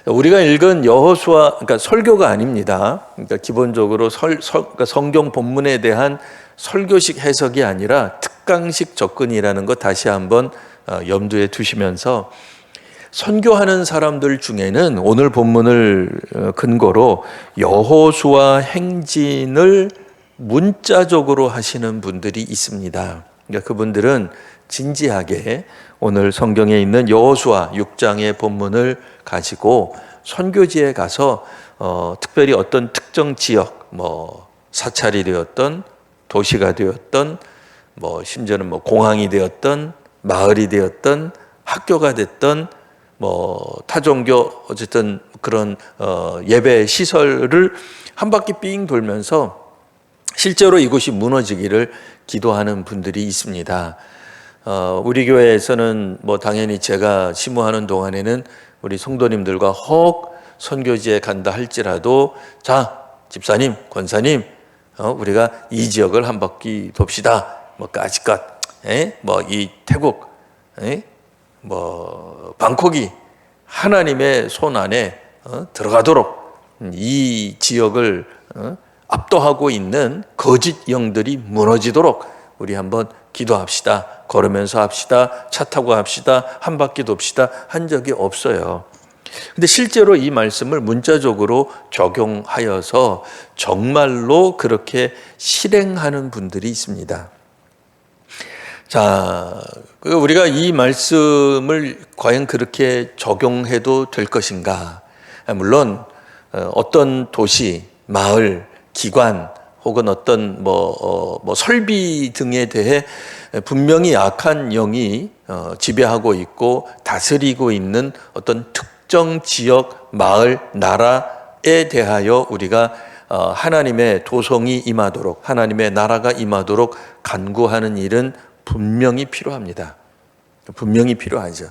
우리가 읽은 여호수아, 그러니까 설교가 아닙니다. 그러니까 기본적으로 그러니까 성경 본문에 대한 설교식 해석이 아니라 특강식 접근이라는 것 다시 한번 염두에 두시면서, 선교하는 사람들 중에는 오늘 본문을 근거로 여호수아 행진을 문자적으로 하시는 분들이 있습니다. 그러니까 그분들은 진지하게 오늘 성경에 있는 여호수아 6장의 본문을 가지고 선교지에 가서 특별히 어떤 특정 지역, 사찰이 되었던, 도시가 되었던, 심지어는 공항이 되었던, 마을이 되었던, 학교가 됐던, 타종교 어쨌든 그런 예배 시설을 한 바퀴 삥 돌면서 실제로 이곳이 무너지기를 기도하는 분들이 있습니다. 우리 교회에서는 당연히 제가 심호하는 동안에는 우리 성도님들과 혹 선교지에 간다 할지라도, 자, 집사님, 권사님, 우리가 이 지역을 한 바퀴 돕시다. 까짓것, 이 태국, 방콕이 하나님의 손 안에 들어가도록 이 지역을 압도하고 있는 거짓 영들이 무너지도록 우리 한번 기도합시다. 걸으면서 합시다. 차 타고 합시다. 한 바퀴 돕시다. 한 적이 없어요. 근데 실제로 이 말씀을 문자적으로 적용하여서 정말로 그렇게 실행하는 분들이 있습니다. 자, 우리가 이 말씀을 과연 그렇게 적용해도 될 것인가? 물론 어떤 도시, 마을, 기관 혹은 어떤 설비 등에 대해 분명히 악한 영이 지배하고 있고 다스리고 있는 어떤 특정 지역, 마을, 나라에 대하여 우리가 하나님의 도성이 임하도록, 하나님의 나라가 임하도록 간구하는 일은 분명히 필요합니다. 분명히 필요하죠.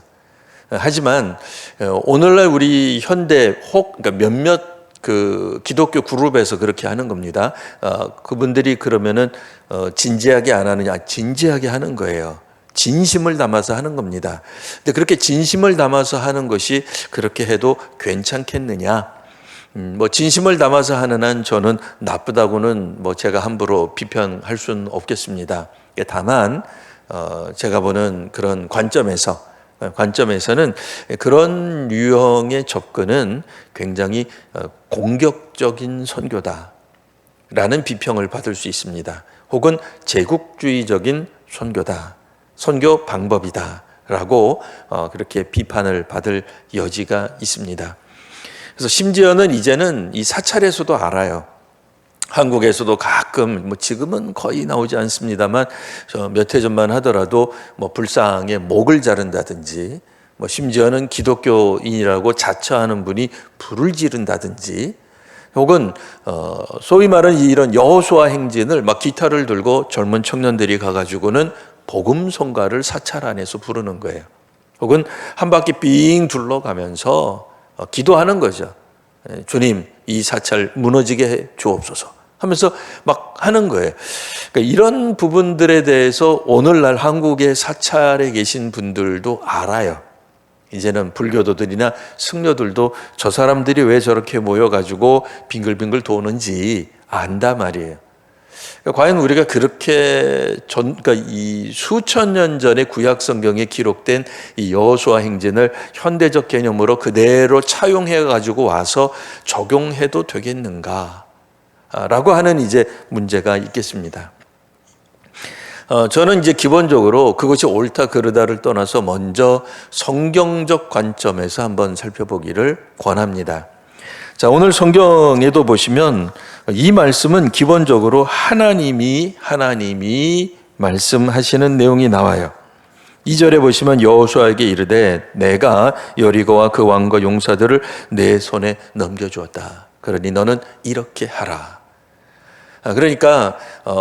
하지만 오늘날 우리 현대 그러니까 몇몇 기독교 그룹에서 그렇게 하는 겁니다. 그분들이 그러면은 진지하게 안 하느냐? 진지하게 하는 거예요. 진심을 담아서 하는 겁니다. 근데 그렇게 진심을 담아서 하는 것이 그렇게 해도 괜찮겠느냐? 진심을 담아서 하는 한 저는 나쁘다고는 제가 함부로 비판할 수는 없겠습니다. 다만 제가 보는 그런 관점에서는 그런 유형의 접근은 굉장히 공격적인 선교다라는 비평을 받을 수 있습니다. 혹은 제국주의적인 선교다, 선교 방법이다라고 그렇게 비판을 받을 여지가 있습니다. 그래서 심지어는 이제는 이 사찰에서도 알아요. 한국에서도 가끔 지금은 거의 나오지 않습니다만 몇 해 전만 하더라도 불상에 목을 자른다든지 심지어는 기독교인이라고 자처하는 분이 불을 지른다든지, 혹은 소위 말하는 이런 여호수아 행진을 기타를 들고 젊은 청년들이 가가지고는 복음성가를 사찰 안에서 부르는 거예요. 혹은 한 바퀴 삥 둘러가면서 기도하는 거죠. 주님, 이 사찰 무너지게 해 주옵소서 하면서 하는 거예요. 그러니까 이런 부분들에 대해서 오늘날 한국의 사찰에 계신 분들도 알아요. 이제는 불교도들이나 승려들도 저 사람들이 왜 저렇게 모여가지고 빙글빙글 도는지 안다 말이에요. 과연 우리가 그렇게 그러니까 이 수천 년 전에 구약 성경에 기록된 이 여호수아 행진을 현대적 개념으로 그대로 차용해 가지고 와서 적용해도 되겠는가? 라고 하는 이제 문제가 있겠습니다. 저는 이제 기본적으로 그것이 옳다 그르다를 떠나서 먼저 성경적 관점에서 한번 살펴보기를 권합니다. 자, 오늘 성경에도 보시면 이 말씀은 기본적으로 하나님이 말씀하시는 내용이 나와요. 2절에 보시면 여호수아에게 이르되 내가 여리고와 그 왕과 용사들을 내 손에 넘겨주었다. 그러니 너는 이렇게 하라. 그러니까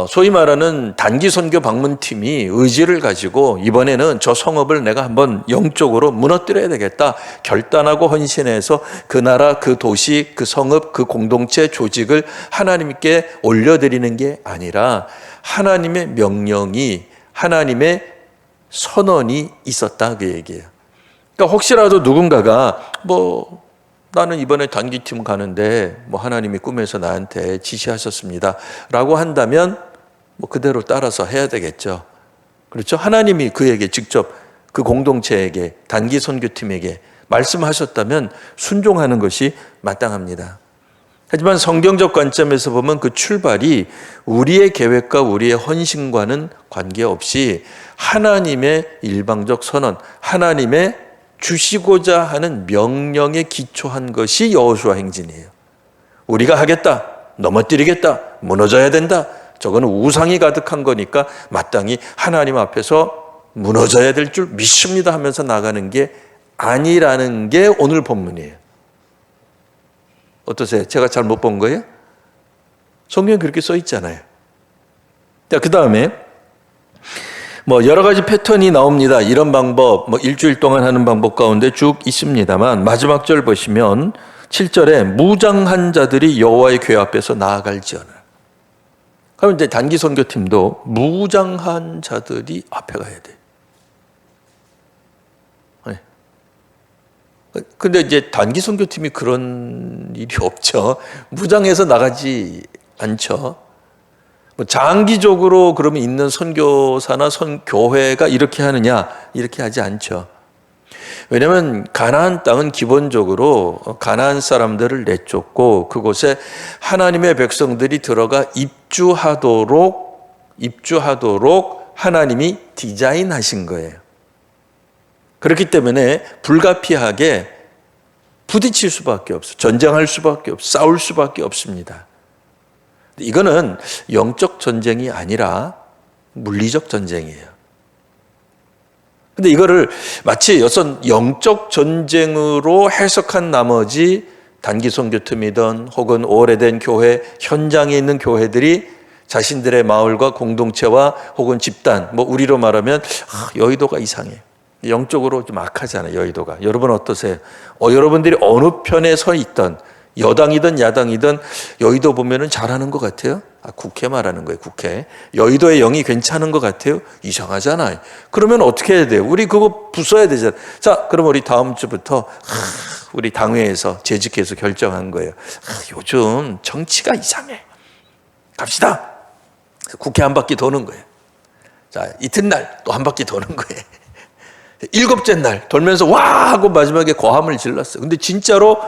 소위 말하는 단기 선교 방문팀이 의지를 가지고 이번에는 저 성읍을 내가 한번 영적으로 무너뜨려야 되겠다 결단하고 헌신해서 그 나라, 그 도시, 그 성읍, 그 공동체 조직을 하나님께 올려드리는 게 아니라 하나님의 명령이, 하나님의 선언이 있었다 그 얘기예요. 그러니까 혹시라도 누군가가 나는 이번에 단기팀 가는데 뭐 하나님이 꿈에서 나한테 지시하셨습니다 라고 한다면 뭐 그대로 따라서 해야 되겠죠. 그렇죠? 하나님이 그에게 직접 그 공동체에게 단기 선교팀에게 말씀하셨다면 순종하는 것이 마땅합니다. 하지만 성경적 관점에서 보면 그 출발이 우리의 계획과 우리의 헌신과는 관계없이 하나님의 일방적 선언, 하나님의 주시고자 하는 명령에 기초한 것이 여호수아 행진이에요. 우리가 하겠다, 넘어뜨리겠다, 무너져야 된다. 저거는 우상이 가득한 거니까 마땅히 하나님 앞에서 무너져야 될 줄 믿습니다 하면서 나가는 게 아니라는 게 오늘 본문이에요. 어떠세요? 제가 잘못 본 거예요? 성경에 그렇게 써 있잖아요. 자, 그 다음에 뭐 여러 가지 패턴이 나옵니다. 이런 방법, 뭐 일주일 동안 하는 방법 가운데 쭉 있습니다만 마지막 절 보시면 7절에 무장한 자들이 여호와의 궤 앞에서 나아갈지어다. 그럼 이제 단기 선교팀도 무장한 자들이 앞에 가야 돼. 근데 이제 단기 선교팀이 그런 일이 없죠. 무장해서 나가지 않죠. 장기적으로 그러면 있는 선교사나 교회가 이렇게 하느냐? 이렇게 하지 않죠. 왜냐하면 가나안 땅은 기본적으로 가나안 사람들을 내쫓고 그곳에 하나님의 백성들이 들어가 입주하도록 하나님이 디자인하신 거예요. 그렇기 때문에 불가피하게 부딪힐 수밖에 없어. 전쟁할 수밖에 없어. 싸울 수밖에 없습니다. 이거는 영적 전쟁이 아니라 물리적 전쟁이에요. 근데 이거를 마치 영적 전쟁으로 해석한 나머지 단기 선교팀이든 혹은 오래된 교회 현장에 있는 교회들이 자신들의 마을과 공동체와 혹은 집단, 뭐 우리로 말하면 여의도가 이상해. 영적으로 좀 악하잖아요, 여의도가. 여러분 어떠세요? 여러분들이 어느 편에 서 있던 여당이든 야당이든 여의도 보면은 잘하는 것 같아요? 국회 말하는 거예요, 국회. 여의도의 영이 괜찮은 것 같아요? 이상하잖아요. 그러면 어떻게 해야 돼요? 우리 그거 부숴야 되잖아요. 자, 그럼 우리 다음 주부터 우리 당회에서 재직해서 결정한 거예요. 요즘 정치가 이상해. 갑시다. 국회 한 바퀴 도는 거예요. 자, 이튿날 또 한 바퀴 도는 거예요. 7째 날 돌면서 와 하고 마지막에 고함을 질렀어요. 근데 진짜로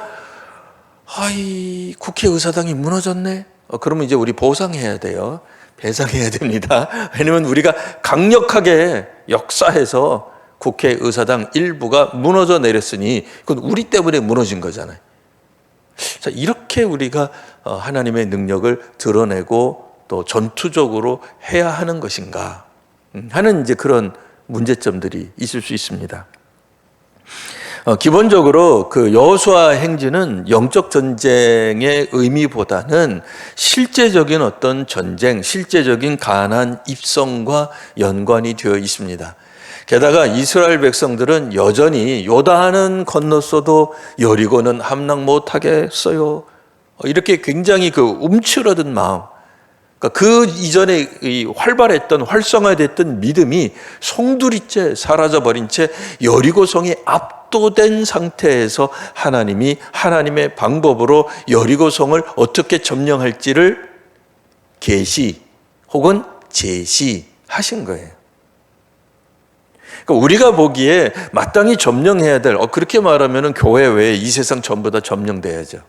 국회의사당이 무너졌네. 그러면 이제 우리 보상해야 돼요. 배상해야 됩니다. 왜냐면 우리가 강력하게 역사해서 국회의사당 일부가 무너져 내렸으니 그건 우리 때문에 무너진 거잖아요. 자, 이렇게 우리가 하나님의 능력을 드러내고 또 전투적으로 해야 하는 것인가 하는 이제 그런 문제점들이 있을 수 있습니다. 기본적으로 그 여호수아 행진은 영적 전쟁의 의미보다는 실제적인 어떤 전쟁, 실제적인 가나안 입성과 연관이 되어 있습니다. 게다가 이스라엘 백성들은 여전히 요단은 건넜어도 여리고는 함락 못하겠어요. 이렇게 굉장히 그 움츠러든 마음, 그 이전에 활발했던 활성화됐던 믿음이 송두리째 사라져버린 채 여리고성이 압도된 상태에서 하나님이 하나님의 방법으로 여리고성을 어떻게 점령할지를 계시 혹은 제시하신 거예요. 그러니까 우리가 보기에 마땅히 점령해야 될, 그렇게 말하면 교회 외에 이 세상 전부 다 점령돼야죠.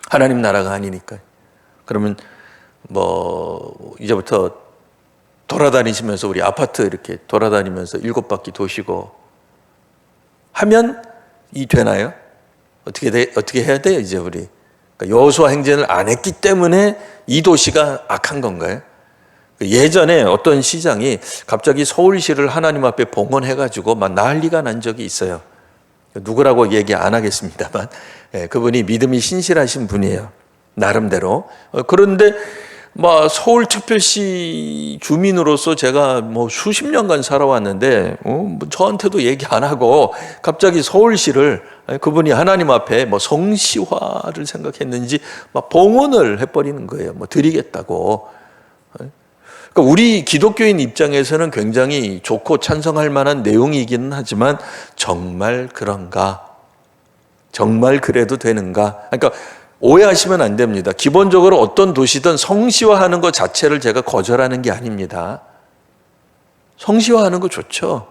하나님 나라가 아니니까요. 그러면 이제부터 돌아다니시면서 우리 아파트 이렇게 돌아다니면서 7바퀴 도시고 하면 되나요? 어떻게 해야 돼요, 이제 우리? 그러니까 여호수아 행진을 안 했기 때문에 이 도시가 악한 건가요? 예전에 어떤 시장이 갑자기 서울시를 하나님 앞에 봉헌해가지고 막 난리가 난 적이 있어요. 누구라고 얘기 안 하겠습니다만, 그분이 믿음이 신실하신 분이에요. 나름대로. 그런데 서울특별시 주민으로서 제가 수십 년간 살아왔는데 저한테도 얘기 안 하고 갑자기 서울시를 그분이 하나님 앞에 성시화를 생각했는지 봉헌을 해버리는 거예요. 드리겠다고. 그러니까 우리 기독교인 입장에서는 굉장히 좋고 찬성할 만한 내용이기는 하지만 정말 그런가? 정말 그래도 되는가? 그러니까 오해하시면 안 됩니다. 기본적으로 어떤 도시든 성시화하는 것 자체를 제가 거절하는 게 아닙니다. 성시화하는 거 좋죠.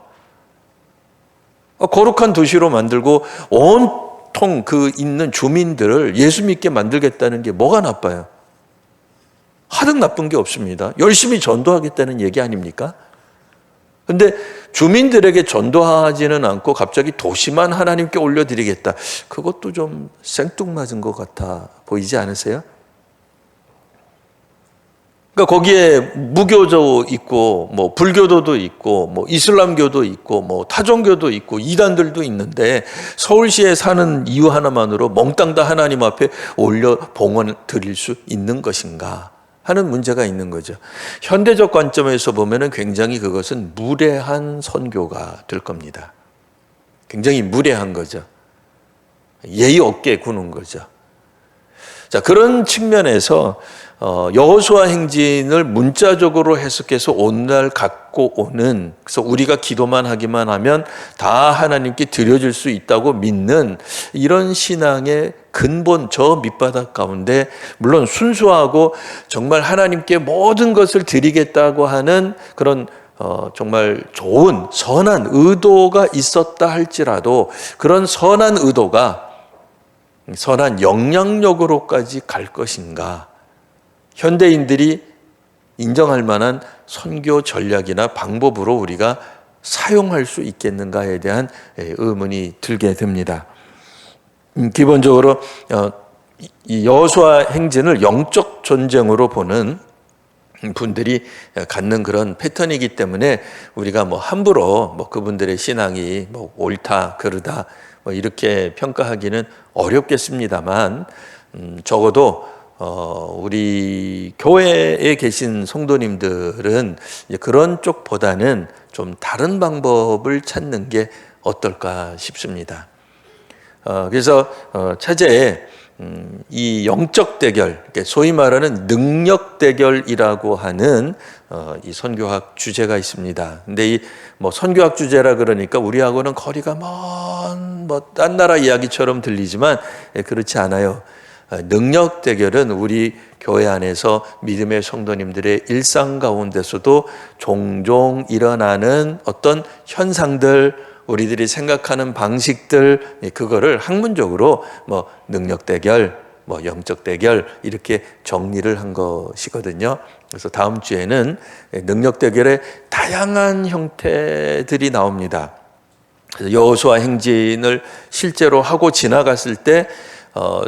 거룩한 도시로 만들고 온통 그 있는 주민들을 예수 믿게 만들겠다는 게 뭐가 나빠요? 하등 나쁜 게 없습니다. 열심히 전도하겠다는 얘기 아닙니까? 근데 주민들에게 전도하지는 않고 갑자기 도시만 하나님께 올려드리겠다. 그것도 좀 생뚱맞은 것 같아 보이지 않으세요? 그러니까 거기에 무교도 있고, 뭐 불교도도 있고, 뭐 이슬람교도 있고, 뭐 타종교도 있고, 이단들도 있는데 서울시에 사는 이유 하나만으로 몽땅 다 하나님 앞에 올려 봉헌 드릴 수 있는 것인가 하는 문제가 있는 거죠. 현대적 관점에서 보면은 굉장히 그것은 무례한 선교가 될 겁니다. 굉장히 무례한 거죠. 예의 없게 구는 거죠. 자, 그런 측면에서 여호수아 행진을 문자적으로 해석해서 오늘날 갖고 오는, 그래서 우리가 기도만 하기만 하면 다 하나님께 드려질 수 있다고 믿는 이런 신앙의 근본, 저 밑바닥 가운데 물론 순수하고 정말 하나님께 모든 것을 드리겠다고 하는 그런 정말 좋은 선한 의도가 있었다 할지라도 그런 선한 의도가 선한 영향력으로까지 갈 것인가? 현대인들이 인정할 만한 선교 전략이나 방법으로 우리가 사용할 수 있겠는가에 대한 의문이 들게 됩니다. 기본적으로 이 여호수아 행진을 영적 전쟁으로 보는 분들이 갖는 그런 패턴이기 때문에 우리가 뭐 함부로 뭐 그분들의 신앙이 뭐 옳다 그르다 뭐 이렇게 평가하기는 어렵겠습니다만 적어도 우리 교회에 계신 성도님들은 그런 쪽보다는 좀 다른 방법을 찾는 게 어떨까 싶습니다. 그래서 차제에 이 영적 대결, 소위 말하는 능력 대결이라고 하는 이 선교학 주제가 있습니다. 근데 이 뭐 선교학 주제라 그러니까 우리하고는 거리가 먼 뭐 딴 나라 이야기처럼 들리지만 그렇지 않아요. 능력 대결은 우리 교회 안에서 믿음의 성도님들의 일상 가운데서도 종종 일어나는 어떤 현상들, 우리들이 생각하는 방식들, 그거를 학문적으로 뭐 능력 대결, 뭐 영적 대결 이렇게 정리를 한 것이거든요. 그래서 다음 주에는 능력 대결의 다양한 형태들이 나옵니다. 그래서 여호수아 행진을 실제로 하고 지나갔을 때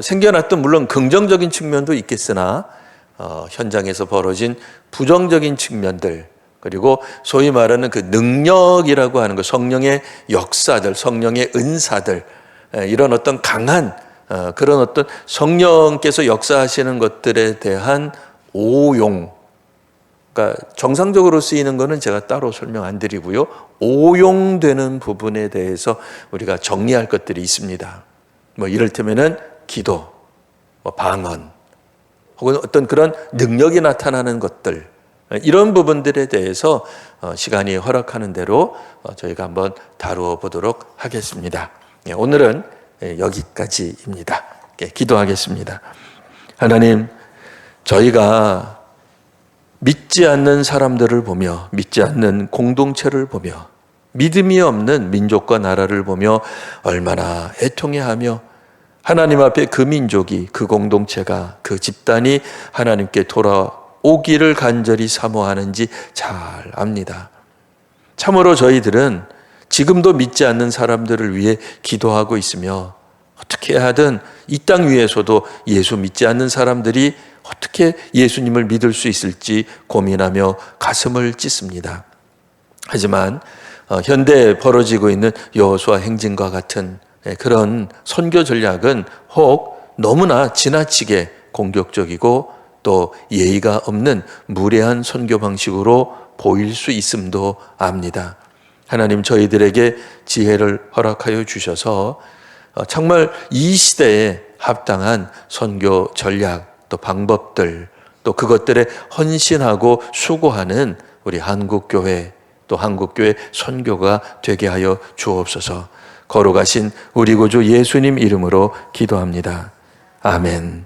생겨났던 물론 긍정적인 측면도 있겠으나 현장에서 벌어진 부정적인 측면들, 그리고 소위 말하는 그 능력이라고 하는 거, 성령의 역사들, 성령의 은사들, 이런 어떤 강한 그런 어떤 성령께서 역사하시는 것들에 대한 오용, 그러니까 정상적으로 쓰이는 거는 제가 따로 설명 안 드리고요. 오용되는 부분에 대해서 우리가 정리할 것들이 있습니다. 뭐 이를테면은 기도, 뭐 방언, 혹은 어떤 그런 능력이 나타나는 것들, 이런 부분들에 대해서 시간이 허락하는 대로 저희가 한번 다루어 보도록 하겠습니다. 오늘은 여기까지입니다. 기도하겠습니다. 하나님, 저희가 믿지 않는 사람들을 보며, 믿지 않는 공동체를 보며, 믿음이 없는 민족과 나라를 보며 얼마나 애통해하며 하나님 앞에 그 민족이, 그 공동체가, 그 집단이 하나님께 돌아오기를 간절히 사모하는지 잘 압니다. 참으로 저희들은 지금도 믿지 않는 사람들을 위해 기도하고 있으며 어떻게 하든 이 땅 위에서도 예수 믿지 않는 사람들이 어떻게 예수님을 믿을 수 있을지 고민하며 가슴을 찢습니다. 하지만 현대에 벌어지고 있는 여호수아 행진과 같은 그런 선교 전략은 혹 너무나 지나치게 공격적이고 또 예의가 없는 무례한 선교 방식으로 보일 수 있음도 압니다. 하나님, 저희들에게 지혜를 허락하여 주셔서 정말 이 시대에 합당한 선교 전략, 또 방법들, 또 그것들에 헌신하고 수고하는 우리 한국교회, 또 한국교회 선교가 되게 하여 주옵소서. 거룩하신 우리 구주 예수님 이름으로 기도합니다. 아멘.